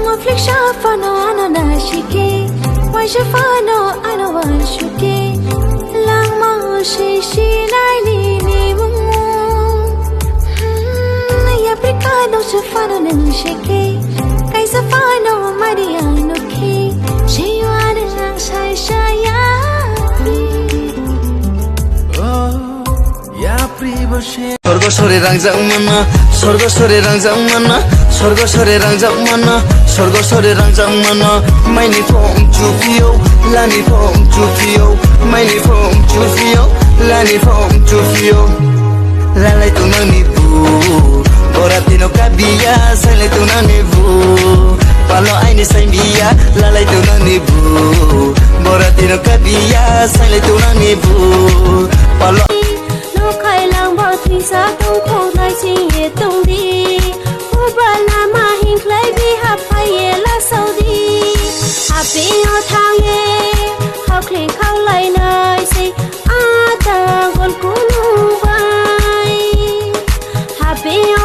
Fliksha fano anana shike Waisha fano anawan shuke Lang ma shi nai ni mu Ya prikano se fano nang shike Kaisa fano mariano ki Shi wana nang sai shaya স্বর্গস্বরে রাংজাং মানা স্বর্গস্বরে রাংজাং মানা স্বর্গস্বরে রাংজাং মানা স্বর্গস্বরে রাংজাং মানা মাইনি ফম চুফিও লানি ফম চুফিও মাইনি ফম চুফিও লানি ফম চুফিও lalai tu nani bu boratino kabia sale tu nani bu palo aini saimia lalai tu nani bu boratino kabia sale tu nani bu palo Sa tông khổ lại xin ye tông đi Ô bà la ma hình lấy bi hạp phải ye la sâu đi Hạp bi ô thang ye Hạp khen khao lại nơi say A ta gọn cú nụ vai Hạp bi ô